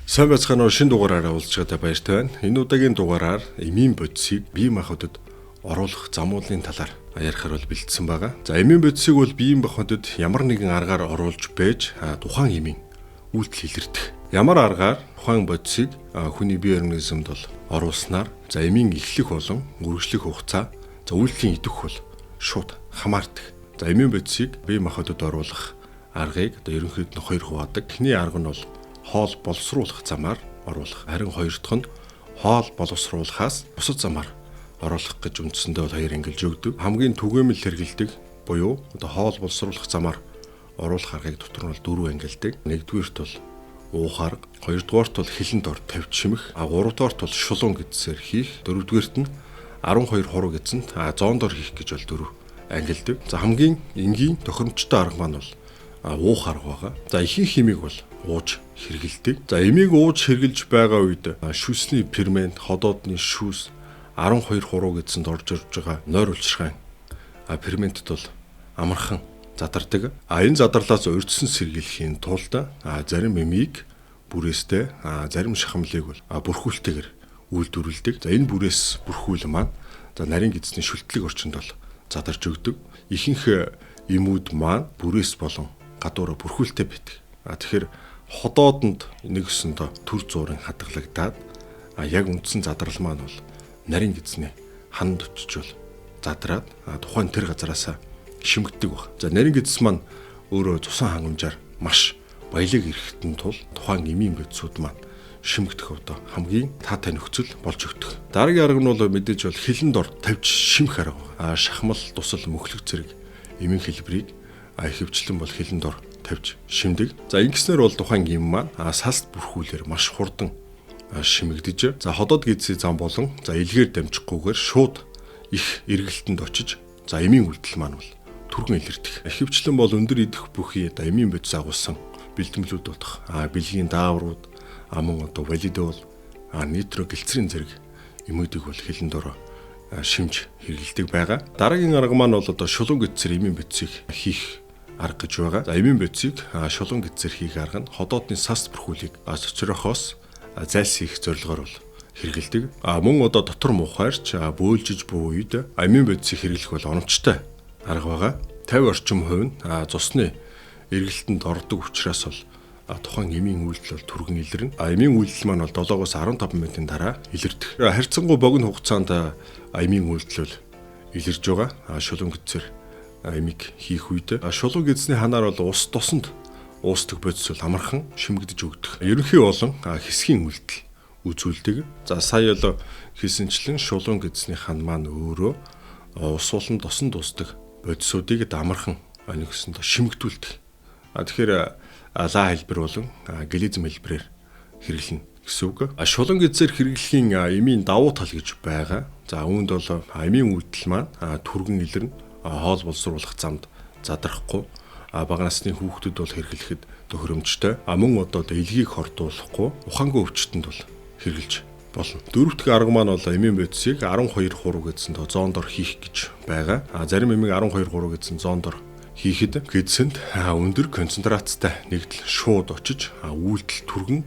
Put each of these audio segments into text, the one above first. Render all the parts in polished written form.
Сайн байцгаана уу, шинэ дугаараараа уулзчаатай баяртай байна. Энэ удаагийн дугаараар эмийн бодисыг бие махбодод оруулах замуулын талаар ярихаар бол бэлдсэн байгаа. За эмийн бодисыг бол бие махбодод ямар нэгэн аргаар оруулж байж тухайн эмийн үйлдэл илэрдэх. Ямар аргаар тухайн бодисыг хүний бие организмд бол оруулснаар за эмийн эхлэх болон үргэлжлэх хугацаа за үйлдэлийн идэх бол шууд хамаардаг. За эмийн бодисыг бие махбодод оруулах аргыг ерөнхийдөө нь хоёр хуваадаг. Эхний арга нь бол хоол боловсруулах замаар оруулах. Харин хоёр дахь нь хоол боловсруулахаас бусад замаар оруулах гэж үндсэндээ бол хоёр ангилж өгдөг. Хамгийн түгээмэл хэрэгэлдэг буюу хоол боловсруулах замаар оруулах аргыг дотор нь бол дөрвөн ангилдаг. Нэгдүгээрт бол уух арга, хоёрдугаарт бол хилэн дор тавьж шимэх, гуравдугаарт бол шулуун гэдсээр хийх, дөрөвдүгээрт нь 12 хуруу гэдсэнд зоон дор хийх гэж бол дөрөв ангилдаг. За хамгийн энгийн тохиромжтой арга маань бол уух арга байгаа. За ихэнх эмийг бол ууж хэргэлдэг. За эмийг ууж хэргэлж байгаа үед шүсний фермент, ходоодны шүүс 12 хуруу гэдсэнд орж ирж байгаа нойр улчиргаан ферментэд бол амархан задардаг. Энэ задарлаас урьдчилан сэргийлэхийн тулд зарим эмийг бүрээстэй, зарим шахамлыг бол бүрхүүлтэйгээр үйлдвэрлэдэг. За энэ бүрээс бүрхүүл маань за нарийн эзний шүлтлэг орчинд бол задарч өгдөг. Ихэнх эмүүд маань бүрээс болон гадуураа бүрхүүлтэй байдаг. Тэгэхээр ходоодонд нэгсэндээ төр зуурын хадгалагдаад яг үндсэн задрал маань бол нарийн эзний ханд очиж бол задраад тухайн тэр газараасаа шимэгдэг баг. За нарийн эзэс маань өөрөө цусан хангамжаар маш баялаг ирэхтэн тул тухайн эмийн бодисууд маань шимэгдэх хувьд хамгийн таатай нөхцөл болж өгдөг. Дараагийн арга нь бол мэдээж бол хилэн дор тавьж шимэх арга. Шахмал, тусал, мөхлөг зэрэг эмийн хэлбэрийг ихэвчлэн бол хилэн дор тавьж шимдэг. За ингэснээр бол тухайн эм маань салт бүрхүүлээр маш хурдан шимэгдэж, за ходоод гидсийн зам болон за илгээр дамжихгүйгээр шууд их эргэлтэнд очиж, за эмийн үйлдэл маань бол түргэн илэрдэх. Ихэвчлэн бол өндөр идэх бүхий эмийн бодис агуулсан бэлтгэлүүд болох бэлгийн дааврууд, мөн валидол, нитро гэлцрийн зэрэг эмүүдийг бол хилэн дор шимж хэргэлдэг байгаа. Дараагийн арга маань бол шулуун гидсээр эмийн бодисыг хийх арга гэж байгаа. За эмийн бодисыг шулуун гидсээр хийх арга нь ходоодны сас бүрхүүлийг цочрохоос зайлсхийх зорилгоор бол хэрэгэлдэг. Мөн дотор мухаарч бөөлжиж буй үед эмийн бодисыг хэрэглэх бол оновчтой арга байгаа. 50 орчим хувь нь цусны эргэлтэнд ордог учраас бол тухайн эмийн үйлдэл бол түргэн илэрнэ. Эмийн үйлдэл маань бол 7-оос 15 минутын дараа илэрдэг. Харьцангуй богино хугацаанд эмийн үйлдэл бол илэрж байгаа. Шулуун гидсээр эмийг хийх үед шулуун гидсний ханаар бол ус тосонд уустдаг бодис бол амархан шимэгдэж өгдөг. Ерөнхий болон хэсгийн үйлдэл үзүүлдэг. За сая л хийсэнчлэн шулуун гидсний хан маань өөрөө ус болон тосонд уустдаг бодисуудыг амархан нэгсэнд шимэгдүүлдэг. Тэгэхээр лаа хэлбэр болон глизм хэлбэрээр хэрэглэнэ гэсэн үг. Шулуун гидсээр хэрэглэхийн эмийн давуу тал гэж байгаа. За үүнд бол эмийн үйлдэл маань түргэн илэрнэ. Хоол боловсруулах замд задрахгүй, бага насны хүүхдүүд бол хэрэглэхэд тохиромжтой. Мөн илгийг хортуулахгүй, ухаангүй өвчтөнд бол хэрэглэж болно. Дөрөвдүгээр арга маань бол эмийн бодисыг 12 хуруу гэдсэнд зоон дор хийх гэж байгаа. Зарим эмийг 12 хуруу гэдсэн зоон дор хийхэд гэдсэнд өндөр концентрацтай нэгдэл шууд очиж үйлдэл түргэн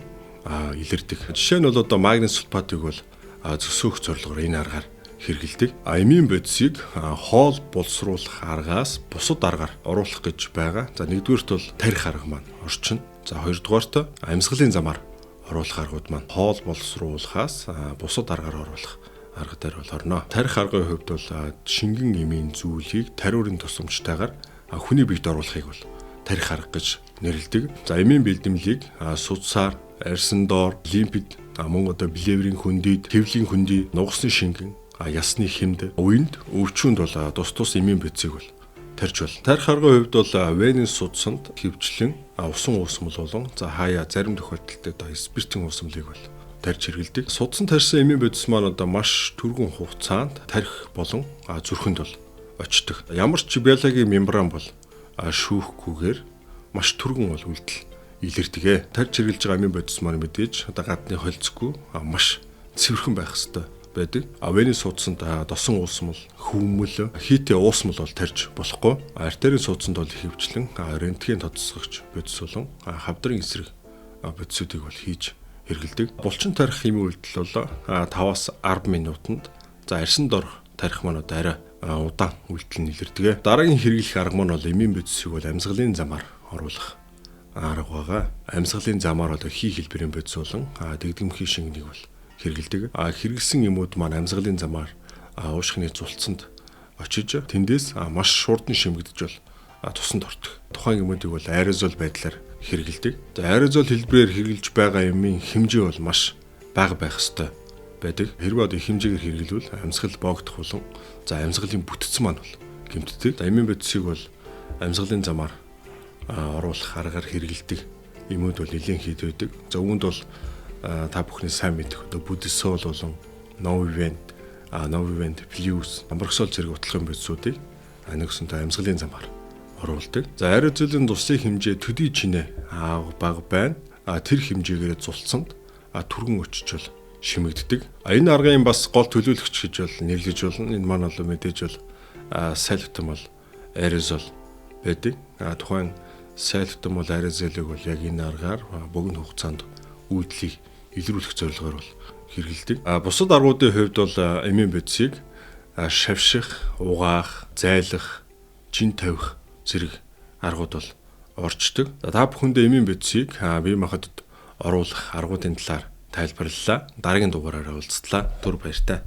илэрдэг. Жишээ нь бол магний сульфатыг бол зөсөөх зорилгоор энэ аргаар хэрэгэлдэг. Эмийн бодисыг хоол боловсруулах аргаас бусад аргаар оруулах гэж байгаа. За нэгдүгээрт бол тарих арга маань орчин. За хоёрдугаарт амьсгалын замаар оруулах аргууд маань хоол боловсруулахаас бусад аргаар оруулах арга дээр бол орно. Тарих аргын хувьд бол шингэн эмийн зүйлийг тариурын тусламжтайгаар хүний биед оруулахыг бол тарих арга гэж нэрлэдэг. За эмийн бэлдэмлийг судсаар, арьсан доор, лимфид, мөн билеврийн хөндөд, тэвлийн хөндөй, нугасны шингэн, ясны хэмд, уйнд, өвчүүнд бол тус эмийн бодисыг бол тарьж болно. Тарих аргын хувьд бол венийн судсанд хөвчлэн усан уусмал болон за хаяа зарим тохиолдолд спиртийн уусмлыг бол тарьж хэрэглэдэг. Судсан тарьсан эмийн бодис маань маш түргэн хугацаанд тарих болон зүрхэнд бол очдог. Ямар ч биологийн мембран бол шүүхгүйгээр маш түргэн бол үйлдэл илэрдэг. Тарьж хэрэглэж байгаа эмийн бодис маань мэдээж гадны холцгүй маш цэвэрхэн байх ёстой байдаг. Венийн судсанд досон уусмал, хүмүл, хийтэй уусмал бол тарьж болохгүй. Артерийн судсанд бол ихэвчлэн рентген тодосгогч бодис болон хавдрын эсрэг бодисуудыг бол хийж хэрэгэлдэг. Булчин тарих эмийн үйлдэл бол 5-аас 10 минутанд арьсан дор тарих маань арай удаан үйлдэл нэлэрдэг. Дараагийн хэрэглэх арга маань бол эмийн бодисыг бол амьсгалын замаар оруулах арга байгаа. Амьсгалын замаар бол хий хэлбэрийн бодис болон дэгдэмхийн шингэнийг бол хэрэгэлдэг. Хэрэгэлсэн эмүүд маань амьсгалын замаар уушгины зулцсанд очиж тэндээс маш хурдан шимэгдэж бол тусанд ортдог. Тухайн эмүүдийг бол аэрозол байдлаар хэрэгэлдэг. Аэрозол хэлбэрээр хэрэгжилж байгаа эмийн хэмжээ бол маш бага байх ёстой байдаг. Хэрвээ одоо хэмжээгээр хэрэглэвэл амьсгал боогдох болон амьсгалын бүтцэн маань бол гэмтдэг. Эмийн бодисыг бол амьсгалын замаар оруулах аргаар хэрэгэлдэг эмүүд бол нэлээд хэд байдаг. Үүнд бол та бүхний сайн мэдэх одоо Buddhisol болон Novivend Plus амрагсол зэрэг утлагын бодисуудыг нэгсэнтэй амьсгалын замаар оруулдаг. Аэрозолын дусын хэмжээ төдий чинээ бага байна. Тэр хэмжээгээр зулцсанд түргэн очиж шимэгддэг. Энэ аргын бас гол төлөөлөгч гэж бол нэрлэж болно. Энэ маань бол мэдээж бол сайлтам бол аэрозол байдаг. Тухайн сайлтам бол аэрозолыг бол яг энэ аргаар богино хугацаанд үйлдлийг илрүүлэх зорилгоор бол хэрэгэлдэг. Бусад аргуудын хувьд бол эмийн бодисыг шавших, угаах, зайлах, чин тавих зэрэг аргууд бол орчдөг. Та бүхэндээ эмийн бодисыг бие махбодод оруулах аргуудын талаар тайлбарлалаа. Дараагийн дугаараараа уулзтлаа. Түр баяртай.